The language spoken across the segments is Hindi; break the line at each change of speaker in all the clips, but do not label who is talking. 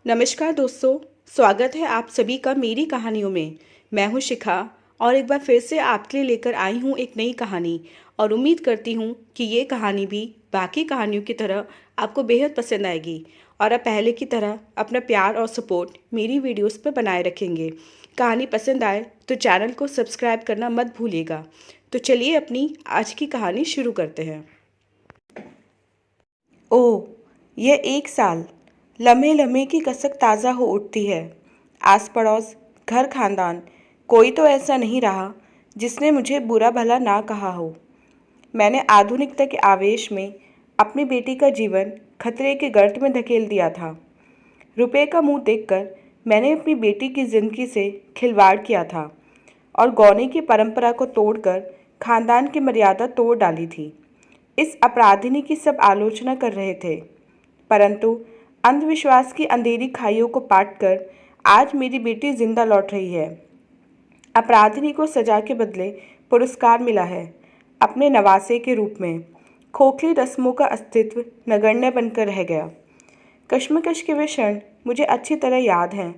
नमस्कार दोस्तों। स्वागत है आप सभी का मेरी कहानियों में। मैं हूं शिखा और एक बार फिर से आपके लिए लेकर आई हूं एक नई कहानी और उम्मीद करती हूं कि ये कहानी भी बाकी कहानियों की तरह आपको बेहद पसंद आएगी और आप पहले की तरह अपना प्यार और सपोर्ट मेरी वीडियोस पर बनाए रखेंगे। कहानी पसंद आए तो चैनल को सब्सक्राइब करना मत भूलिएगा। तो चलिए अपनी आज की कहानी शुरू करते हैं। ओह, यह एक साल लम्हे लम्हे की कसक ताज़ा हो उठती है। आस पड़ोस, घर खानदान, कोई तो ऐसा नहीं रहा जिसने मुझे बुरा भला ना कहा हो। मैंने आधुनिकता के आवेश में अपनी बेटी का जीवन खतरे के गर्त में धकेल दिया था। रुपए का मुंह देखकर मैंने अपनी बेटी की जिंदगी से खिलवाड़ किया था और गौने की परंपरा को तोड़कर खानदान की मर्यादा तोड़ डाली थी। इस अपराधिनी की सब आलोचना कर रहे थे, परंतु अंधविश्वास की अंधेरी खाइयों को पाट कर आज मेरी बेटी जिंदा लौट रही है। अपराधिनी को सजा के बदले पुरस्कार मिला है, अपने नवासे के रूप में। खोखली रस्मों का अस्तित्व नगण्य बनकर रह गया। कश्मकश के वे क्षण मुझे अच्छी तरह याद हैं,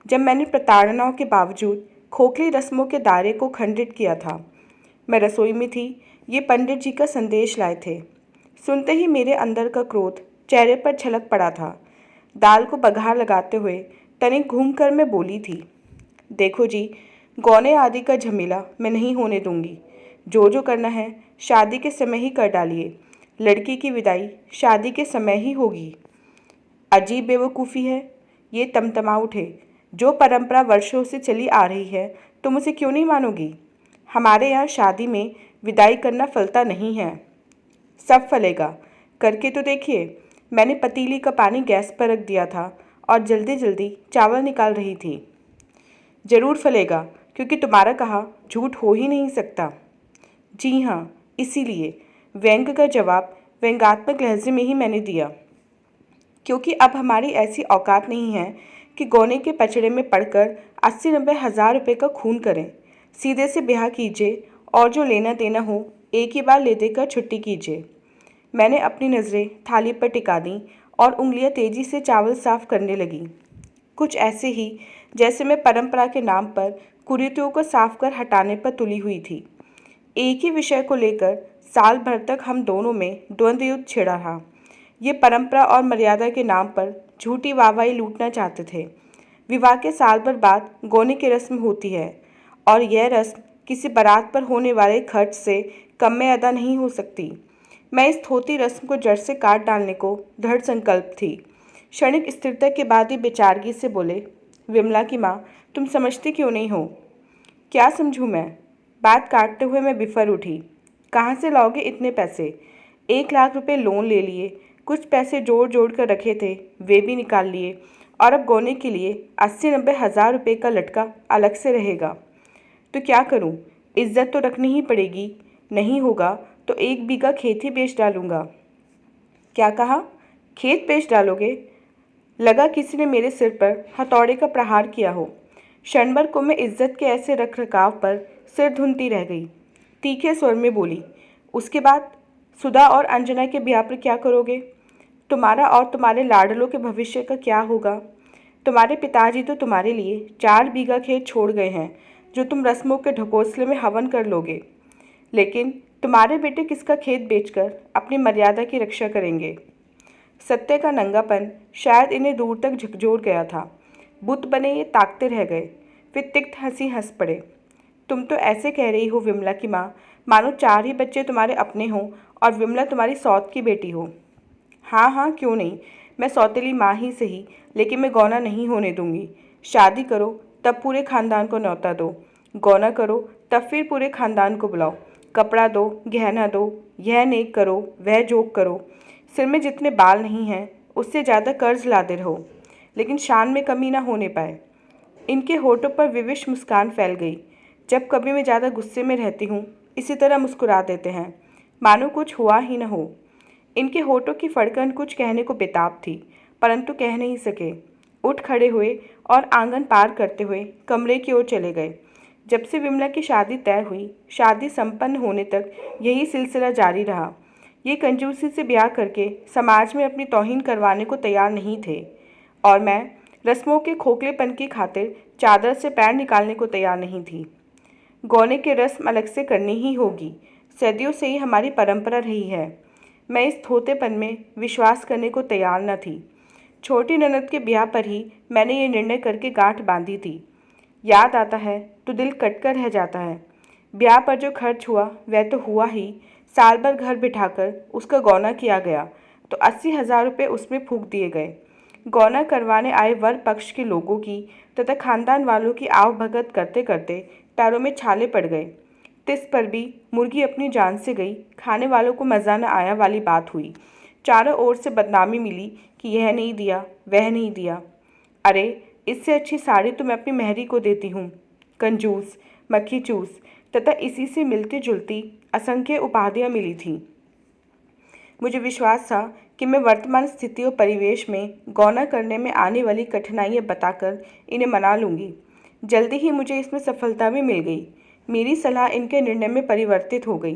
जब मैंने प्रताड़नाओं के बावजूद खोखली रस्मों के दायरे को खंडित किया था। मैं रसोई में थी, ये पंडित जी का संदेश लाए थे। सुनते ही मेरे अंदर का क्रोध चेहरे पर छलक पड़ा था। दाल को बघार लगाते हुए तनिक घूमकर मैं बोली थी, देखो जी, गौने आदि का झमेला मैं नहीं होने दूंगी। जो करना है शादी के समय ही कर डालिए। लड़की की विदाई शादी के समय ही होगी। अजीब बेवकूफ़ी है, ये तमतमा उठे। जो परंपरा वर्षों से चली आ रही है तुम उसे क्यों नहीं मानोगी? हमारे यहाँ शादी में विदाई करना फलता नहीं है। सब फलेगा, करके तो देखिए। मैंने पतीली का पानी गैस पर रख दिया था और जल्दी जल्दी चावल निकाल रही थी। जरूर फलेगा, क्योंकि तुम्हारा कहा झूठ हो ही नहीं सकता। जी हाँ, इसीलिए व्यंग का जवाब व्यंग्यात्मक लहजे में ही मैंने दिया, क्योंकि अब हमारी ऐसी औकात नहीं है कि गौने के पचड़े में पड़कर 80-90 हज़ार रुपये का खून करें। सीधे से ब्याह कीजिए और जो लेना देना हो एक ही बार ले देकर छुट्टी कीजिए। मैंने अपनी नज़रें थाली पर टिका दी और उंगलियां तेजी से चावल साफ करने लगी, कुछ ऐसे ही जैसे मैं परंपरा के नाम पर कुरीतियों को साफ कर हटाने पर तुली हुई थी। एक ही विषय को लेकर साल भर तक हम दोनों में द्वंद्व युद्ध छिड़ा रहा। ये परंपरा और मर्यादा के नाम पर झूठी वाहवाही लूटना चाहते थे। विवाह के साल भर बाद गौने की रस्म होती है और यह रस्म किसी बारात पर होने वाले खर्च से कम में अदा नहीं हो सकती। मैं इस थोती रस्म को जड़ से काट डालने को दृढ़ संकल्प थी। क्षणिक स्थिरता के बाद ही बेचारगी से बोले, विमला की माँ, तुम समझती क्यों नहीं हो? क्या समझूं मैं? बात काटते हुए मैं बिफर उठी। कहाँ से लाओगे इतने पैसे? 1 लाख रुपए लोन ले लिए, कुछ पैसे जोड़ जोड़ कर रखे थे, वे भी निकाल लिए, और अब गौने के लिए 80-90 हज़ार रुपये का लटका अलग से रहेगा। तो क्या करूं? इज्जत तो रखनी ही पड़ेगी। नहीं होगा तो 1 बीघा खेत ही बेच डालूंगा। क्या कहा? खेत बेच डालोगे? लगा किसी ने मेरे सिर पर हथौड़े का प्रहार किया हो। क्षण भर को मैं इज्जत के ऐसे रख रखाव पर सिर धुनती रह गई। तीखे स्वर में बोली, उसके बाद सुधा और अंजना के ब्याह पर क्या करोगे? तुम्हारा और तुम्हारे लाडलों के भविष्य का क्या होगा? तुम्हारे पिताजी तो तुम्हारे लिए 4 बीघा खेत छोड़ गए हैं, जो तुम रस्मों के ढकोसले में हवन कर लोगे। लेकिन तुम्हारे बेटे किसका खेत बेचकर अपनी मर्यादा की रक्षा करेंगे? सत्य का नंगापन शायद इन्हें दूर तक झकझोर गया था। बुत बने ये ताकते रह गए। वे तिक्त हंसी हंस पड़े। तुम तो ऐसे कह रही हो विमला की माँ, मानो 4 ही बच्चे तुम्हारे अपने हों और विमला तुम्हारी सौत की बेटी हो। हाँ हाँ, क्यों नहीं, मैं सौतेली माँ ही सही, लेकिन मैं गौना नहीं होने दूंगी। शादी करो तब पूरे खानदान को न्योता दो, गौना करो तब फिर पूरे खानदान को बुलाओ, कपड़ा दो, गहना दो, यह नेक करो, वह जोक करो। सिर में जितने बाल नहीं हैं उससे ज़्यादा कर्ज लादे रहो, लेकिन शान में कमी ना होने पाए। इनके होठों पर विविश मुस्कान फैल गई। जब कभी मैं ज़्यादा गुस्से में रहती हूँ इसी तरह मुस्कुरा देते हैं, मानो कुछ हुआ ही न हो। इनके होठों की फड़कन कुछ कहने को बेताब थी, परंतु कह नहीं सके। उठ खड़े हुए और आंगन पार करते हुए कमरे की ओर चले गए। जब से विमला की शादी तय हुई, शादी संपन्न होने तक यही सिलसिला जारी रहा। ये कंजूसी से ब्याह करके समाज में अपनी तौहीन करवाने को तैयार नहीं थे और मैं रस्मों के खोखलेपन की खातिर चादर से पैर निकालने को तैयार नहीं थी। गौने की रस्म अलग से करनी ही होगी, सदियों से ही हमारी परंपरा रही है। मैं इस थोतेपन में विश्वास करने को तैयार न थी। छोटी ननद के ब्याह पर ही मैंने ये निर्णय करके गांठ बांधी थी। याद आता है तो दिल कटकर रह जाता है। ब्याह पर जो खर्च हुआ वह तो हुआ ही, साल भर घर बिठाकर उसका गौना किया गया तो 80,000 रुपये उसमें फूंक दिए गए। गौना करवाने आए वर पक्ष के लोगों की तथा खानदान वालों की आवभगत करते करते पैरों में छाले पड़ गए। तिस पर भी मुर्गी अपनी जान से गई, खाने वालों को मज़ा न आया वाली बात हुई। चारों ओर से बदनामी मिली कि यह नहीं दिया, वह नहीं दिया। अरे इससे अच्छी साड़ी तो मैं अपनी मेहरी को देती हूँ। कंजूस, मक्खी चूस तथा इसी से मिलती जुलती असंख्य उपाधियाँ मिली थीं। मुझे विश्वास था कि मैं वर्तमान स्थिति और परिवेश में गौना करने में आने वाली कठिनाइयाँ बताकर इन्हें मना लूँगी। जल्दी ही मुझे इसमें सफलता भी मिल गई। मेरी सलाह इनके निर्णय में परिवर्तित हो गई,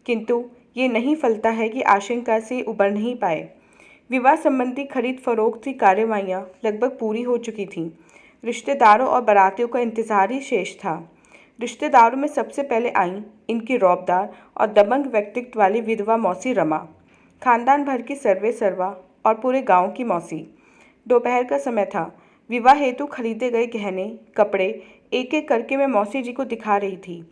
किंतु ये नहीं फलता है कि आशंका से उबर नहीं पाए। विवाह संबंधी खरीद फरोख्त की कार्यवाहियाँ लगभग पूरी हो चुकी थीं। रिश्तेदारों और बारातियों का इंतजार ही शेष था। रिश्तेदारों में सबसे पहले आईं इनकी रौबदार और दबंग व्यक्तित्व वाली विधवा मौसी रमा, खानदान भर की सर्वे सर्वा और पूरे गांव की मौसी। दोपहर का समय था। विवाह हेतु खरीदे गए गहने कपड़े एक एक करके मैं मौसी जी को दिखा रही थी।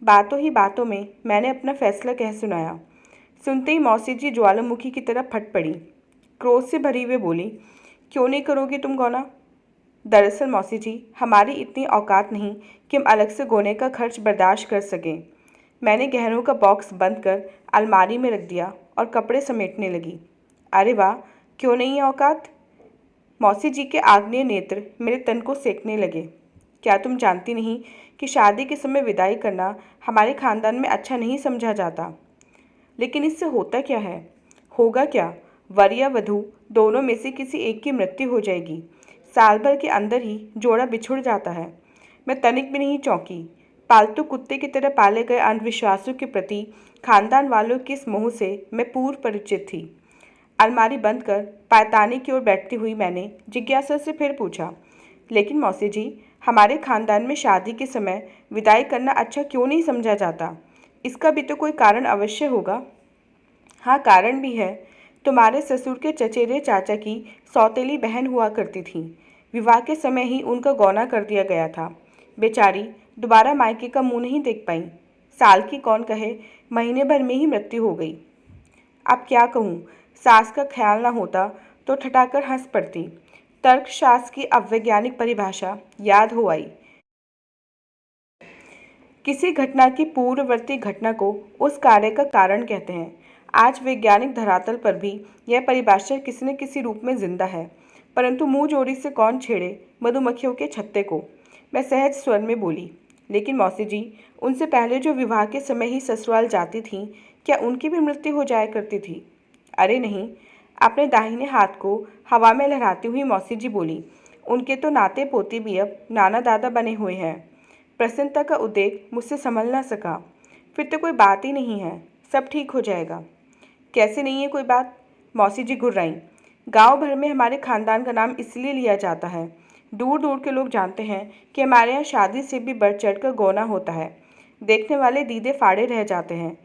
बातों ही बातों में मैंने अपना फैसला कह सुनाया। सुनते ही मौसी जी ज्वालामुखी की तरह फट पड़ी। क्रोध से भरी हुए बोली, क्यों नहीं करोगी तुम गौना? दरअसल मौसी जी, हमारी इतनी औकात नहीं कि हम अलग से गौने का खर्च बर्दाश्त कर सकें। मैंने गहनों का बॉक्स बंद कर अलमारी में रख दिया और कपड़े समेटने लगी। अरे वाह, क्यों नहीं है औकात? मौसी जी के आग्नेय नेत्र मेरे तन को सेकने लगे। क्या तुम जानती नहीं कि शादी के समय विदाई करना हमारे खानदान में अच्छा नहीं समझा जाता? लेकिन इससे होता क्या है? होगा क्या? वर या वधू दोनों में से किसी एक की मृत्यु हो जाएगी। साल भर के अंदर ही जोड़ा बिछुड़ जाता है। मैं तनिक भी नहीं चौंकी। पालतू कुत्ते की तरह पाले गए अंधविश्वासों के प्रति खानदान वालों के इस मोह से मैं पूर्व परिचित थी। अलमारी बंद कर पायताने की ओर बैठती हुई मैंने जिज्ञासा से फिर पूछा, लेकिन मौसी जी, हमारे खानदान में शादी के समय विदाई करना अच्छा क्यों नहीं समझा जाता? इसका भी तो कोई कारण अवश्य होगा। हाँ, कारण भी है। तुम्हारे ससुर के चचेरे चाचा की सौतेली बहन हुआ करती थी। विवाह के समय ही उनका गौना कर दिया गया था। बेचारी दोबारा मायके का मुंह नहीं देख पाई। साल की कौन कहे, महीने भर में ही मृत्यु हो गई। अब क्या कहूँ, सास का ख्याल न होता तो ठठाकर हंस पड़ती। तर्कशास्त्र की अवैज्ञानिक परिभाषा याद हो आई। किसी घटना की पूर्ववर्ती घटना को उस कार्य का कारण कहते हैं। आज वैज्ञानिक धरातल पर भी यह परिभाषा किसी न किसी रूप में जिंदा है, परंतु मुंह जोड़ी से कौन छेड़े मधुमक्खियों के छत्ते को। मैं सहज स्वर में बोली, लेकिन मौसी जी, उनसे पहले जो विवाह के समय ही ससुराल जाती थीं, क्या उनकी भी मृत्यु हो जाया करती थी? अरे नहीं। अपने दाहिने हाथ को हवा में लहराती हुई मौसी जी बोली, उनके तो नाते पोते भी अब नाना दादा बने हुए हैं। प्रसन्नता का उद्रेक मुझसे संभल ना सका। फिर तो कोई बात ही नहीं है, सब ठीक हो जाएगा। कैसे नहीं है कोई बात? मौसी जी गुर्राईं। गांव भर में हमारे खानदान का नाम इसलिए लिया जाता है। दूर दूर के लोग जानते हैं कि हमारे यहाँ शादी से भी बढ़ चढ़ कर गौना होता है। देखने वाले दीदे फाड़े रह जाते हैं।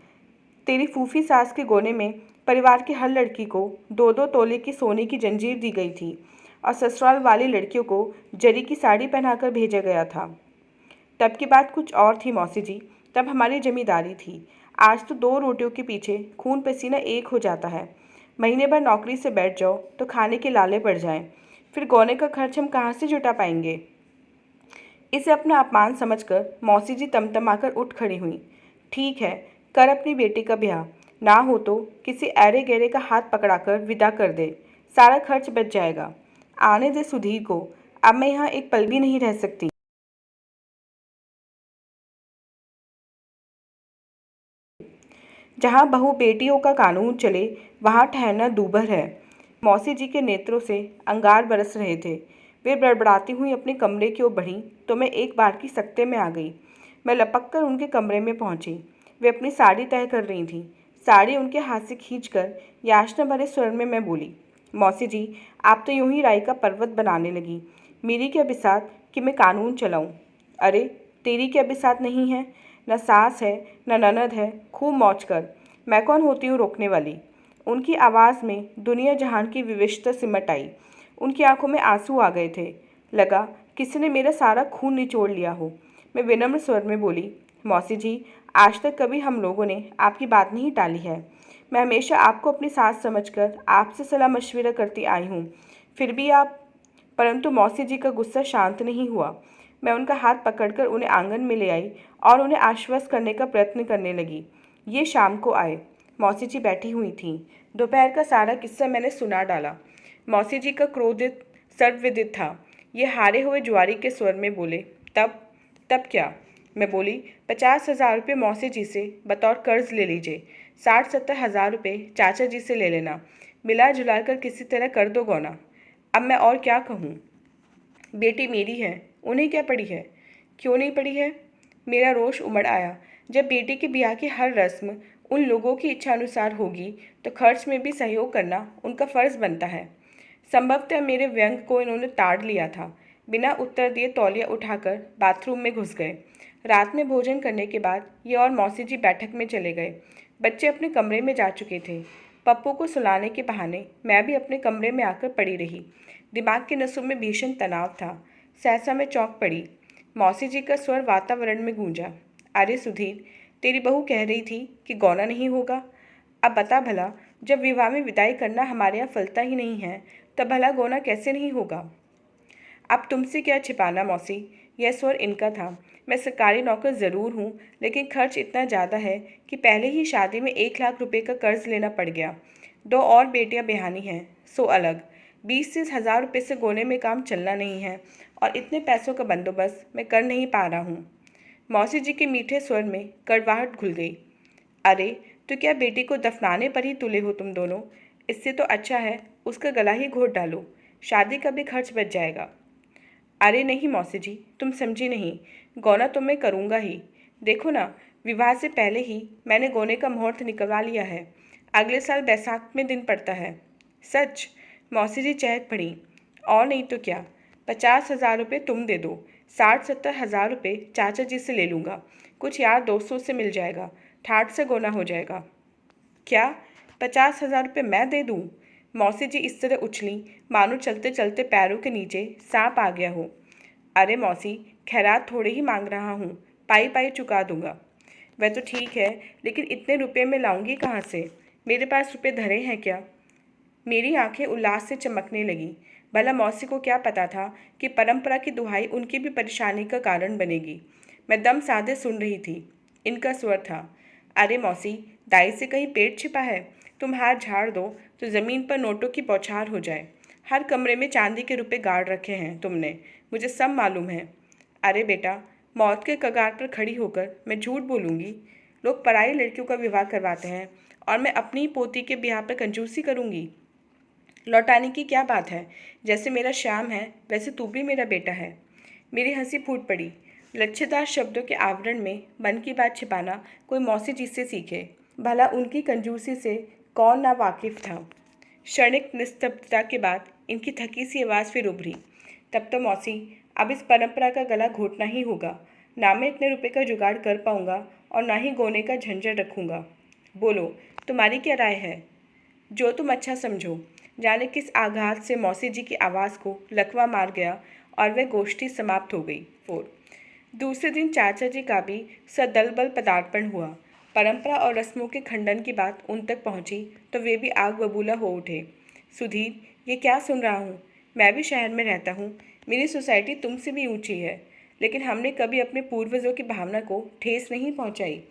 तेरी फूफी सास के गोने में परिवार की हर लड़की को 2-2 तोले की सोने की जंजीर दी गई थी और ससुराल वाली लड़कियों को जरी की साड़ी पहनाकर भेजा गया था। तब की बात कुछ और थी मौसी जी, तब हमारी जमींदारी थी। आज तो 2 रोटियों के पीछे खून पसीना एक हो जाता है। महीने भर नौकरी से बैठ जाओ तो खाने के लाले पड़ जाएं, फिर गौने का खर्च हम कहाँ से जुटा पाएंगे? इसे अपना अपमान समझकर मौसी जी तमतमाकर उठ खड़ी हुई। ठीक है, कर अपनी बेटी का ब्याह, ना हो तो किसी ऐरे गहरे का हाथ पकड़ाकर विदा कर दे, सारा खर्च बच जाएगा। आने दे सुधीर को, अब मैं यहाँ एक पल भी नहीं रह सकती। जहाँ बहू बेटियों का कानून चले वहाँ ठहरना दूभर है। मौसी जी के नेत्रों से अंगार बरस रहे थे। वे बड़बड़ाती हुई अपने कमरे की ओर बढ़ीं तो मैं एक बार की सकते में आ गई। मैं लपक कर उनके कमरे में पहुंची। वे अपनी साड़ी तय कर रही थीं। साड़ी उनके हाथ से खींचकर याचना भरे स्वर में मैं बोली, मौसी जी, आप तो यूं ही राई का पर्वत बनाने लगी। मेरी क्या बिसात कि मैं कानून चलाऊं? अरे तेरी क्या बिसात नहीं है? न सास है न ननद है, खूब मौज कर। मैं कौन होती हूँ रोकने वाली? उनकी आवाज़ में दुनिया जहान की विविधता सिमट आई। उनकी आंखों में आंसू आ गए थे। लगा किसी ने मेरा सारा खून निचोड़ लिया हो। मैं विनम्र स्वर में बोली, मौसी जी, आज तक कभी हम लोगों ने आपकी बात नहीं टाली है। मैं हमेशा आपको अपनी सास समझकर आपसे सलाह मशविरा करती आई हूँ। फिर भी आप। परंतु मौसी जी का गुस्सा शांत नहीं हुआ। मैं उनका हाथ पकड़कर उन्हें आंगन में ले आई और उन्हें आश्वस्त करने का प्रयत्न करने लगी। ये शाम को आए। मौसी जी बैठी हुई थीं। दोपहर का सारा किस्सा मैंने सुना डाला। मौसी जी का क्रोधित सर्वविदित था। ये हारे हुए जुआरी के स्वर में बोले, तब तब क्या? मैं बोली, 50,000 रुपये मौसी जी से बतौर कर्ज ले लीजिए। 60-70 हज़ार रुपये चाचा जी से ले लेना। मिला जुला कर किसी तरह कर दो गौना। अब मैं और क्या कहूँ? बेटी मेरी है, उन्हें क्या पड़ी है? क्यों नहीं पड़ी है? मेरा रोष उमड़ आया। जब बेटी के ब्याह की हर रस्म उन लोगों की इच्छा अनुसार होगी तो खर्च में भी सहयोग करना उनका फर्ज बनता है। संभवतः मेरे व्यंग को इन्होंने ताड़ लिया था। बिना उत्तर दिए तौलिया उठाकर बाथरूम में घुस गए। रात में भोजन करने के बाद ये और मौसी जी बैठक में चले गए। बच्चे अपने कमरे में जा चुके थे। पप्पू को सुलाने के बहाने मैं भी अपने कमरे में आकर पड़ी रही। दिमाग की नसों में भीषण तनाव था। सहसा मैं चौंक पड़ी। मौसी जी का स्वर वातावरण में गूंजा, अरे सुधीर, तेरी बहू कह रही थी कि गौना नहीं होगा। अब बता भला, जब विवाह में विदाई करना हमारे यहाँ फलता ही नहीं है, तब भला गौना कैसे नहीं होगा? अब तुमसे क्या छिपाना मौसी, यह स्वर इनका था। मैं सरकारी नौकर ज़रूर हूँ, लेकिन खर्च इतना ज़्यादा है कि पहले ही शादी में 1 लाख रुपए का कर्ज लेना पड़ गया। 2 और बेटियां ब्याहनी हैं, सो अलग 20 से 1000 रुपये से गोने में काम चलना नहीं है, और इतने पैसों का बंदोबस्त मैं कर नहीं पा रहा हूँ। मौसी जी के मीठे स्वर में कड़वाहट घुल गई। अरे तो क्या बेटी को दफनाने पर ही तुले हो तुम दोनों? इससे तो अच्छा है उसका गला ही घोट डालो, शादी का भी खर्च बच जाएगा। अरे नहीं मौसी जी, तुम समझी नहीं। गौना तो मैं करूँगा ही। देखो ना, विवाह से पहले ही मैंने गोने का मुहूर्त निकलवा लिया है। अगले साल बैसाख में दिन पड़ता है। सच? मौसी जी चहक पड़ी। और नहीं तो क्या। 50,000 रुपये तुम दे दो। 60-70 हज़ार रुपये चाचा जी से ले लूँगा। कुछ यार दोस्तों से मिल जाएगा। ठाठ से गोना हो जाएगा। क्या? 50,000 रुपये मैं दे दूँ? मौसी जी इस तरह उछली मानो चलते चलते पैरों के नीचे सांप आ गया हो। अरे मौसी, खैरात थोड़े ही मांग रहा हूँ, पाई पाई चुका दूंगा। वह तो ठीक है, लेकिन इतने रुपये मैं लाऊंगी कहाँ से? मेरे पास रुपये धरे हैं क्या? मेरी आंखें उल्लास से चमकने लगीं। भला मौसी को क्या पता था कि परंपरा की दुहाई उनकी भी परेशानी का कारण बनेगी। मैं दम साधे सुन रही थी। इनका स्वर था, अरे मौसी, दाई से कहीं पेट छिपा है? तुम हाथ झाड़ दो तो ज़मीन पर नोटों की बौछार हो जाए। हर कमरे में चांदी के रुपए गाड़ रखे हैं तुमने, मुझे सब मालूम है। अरे बेटा, मौत के कगार पर खड़ी होकर मैं झूठ बोलूँगी? लोग पराई लड़कियों का विवाह करवाते हैं और मैं अपनी ही पोती के ब्याह पर कंजूसी करूँगी? लौटाने की क्या बात है? जैसे मेरा श्याम है वैसे तू भी मेरा बेटा है। मेरी हंसी फूट पड़ी। लच्छेदार शब्दों के आवरण में मन की बात छिपाना कोई मौसी जी से सीखे। भला उनकी कंजूसी से कौन ना वाकिफ था। क्षणिक निस्तब्धता के बाद इनकी थकी सी आवाज़ फिर उभरी। तब तो मौसी, अब इस परंपरा का गला घोटना ही होगा। ना मैं इतने रुपए का जुगाड़ कर पाऊंगा और ना ही गोने का झंझट रखूंगा। बोलो, तुम्हारी क्या राय है? जो तुम अच्छा समझो। जाने किस आघात से मौसी जी की आवाज़ को लकवा मार गया और वह गोष्ठी समाप्त हो गई। 4 दूसरे दिन चाचा जी का भी सदलबल पदार्पण हुआ। परंपरा और रस्मों के खंडन की बात उन तक पहुंची तो वे भी आग बबूला हो उठे। सुधीर, ये क्या सुन रहा हूँ? मैं भी शहर में रहता हूँ, मेरी सोसाइटी तुमसे भी ऊंची है, लेकिन हमने कभी अपने पूर्वजों की भावना को ठेस नहीं पहुँचाई।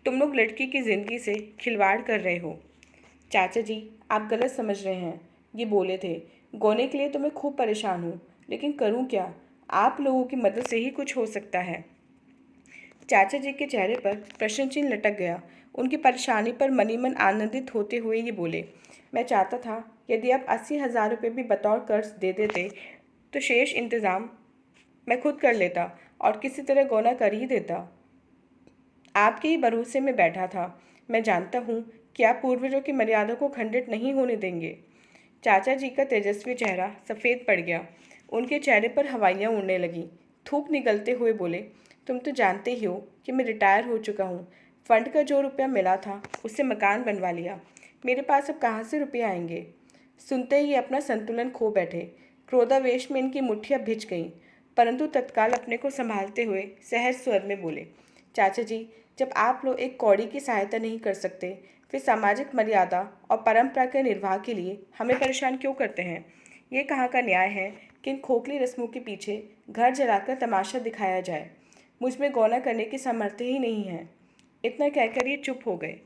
तुम लोग लड़की की ज़िंदगी से खिलवाड़ कर रहे हो। चाचा जी, आप गलत समझ रहे हैं, ये बोले थे। गोने के लिए तो मैं खूब परेशान हूँ, लेकिन करूँ क्या? आप लोगों की मदद से ही कुछ हो सकता है। चाचा जी के चेहरे पर प्रश्न चिन्ह लटक गया। उनकी परेशानी पर मनी मन आनंदित होते हुए ये बोले, मैं चाहता था यदि आप 80,000 रुपये भी बतौर कर्ज दे देते तो शेष इंतज़ाम मैं खुद कर लेता और किसी तरह गौना कर ही देता। आपके ही भरोसे में बैठा था। मैं जानता हूँ कि आप पूर्वजों की मर्यादा को खंडित नहीं होने देंगे। चाचा जी का तेजस्वी चेहरा सफ़ेद पड़ गया। उनके चेहरे पर हवाइयाँ उड़ने लगीं। थूक निगलते हुए बोले, तुम तो जानते ही हो कि मैं रिटायर हो चुका हूँ। फंड का जो रुपया मिला था उससे मकान बनवा लिया। मेरे पास अब कहाँ से रुपये आएंगे? सुनते ही अपना संतुलन खो बैठे। क्रोधावेश में इनकी मुट्ठियाँ भिज गईं, परंतु तत्काल अपने को संभालते हुए सहज स्वर में बोले, चाचा जी, जब आप लोग एक कौड़ी की सहायता नहीं कर सकते, फिर सामाजिक मर्यादा और परंपरा के निर्वाह के लिए हमें परेशान क्यों करते हैं? ये कहाँ का न्याय है कि इन खोखली रस्मों के पीछे घर जलाकर तमाशा दिखाया जाए? मुझ में गौना करने की सामर्थ्य ही नहीं है। इतना कहकर ये चुप हो गए।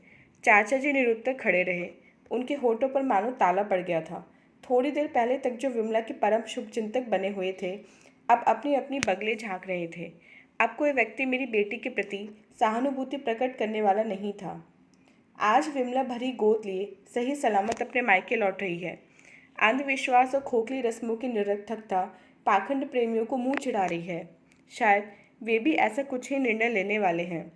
चाचा जी निरुत्तर खड़े रहे। उनके होठों पर मानो ताला पड़ गया था। थोड़ी देर पहले तक जो विमला के परम शुभचिंतक बने हुए थे, अब अपनी अपनी बगलें झाँक रहे थे। अब कोई व्यक्ति मेरी बेटी के प्रति सहानुभूति प्रकट करने वाला नहीं था। आज विमला भरी गोद लिए सही सलामत अपने मायके लौट रही है। अंधविश्वास और खोखली रस्मों की निरर्थकता पाखंड प्रेमियों को मुंह चिढ़ा रही है। शायद वे भी ऐसा कुछ ही निर्णय लेने वाले हैं।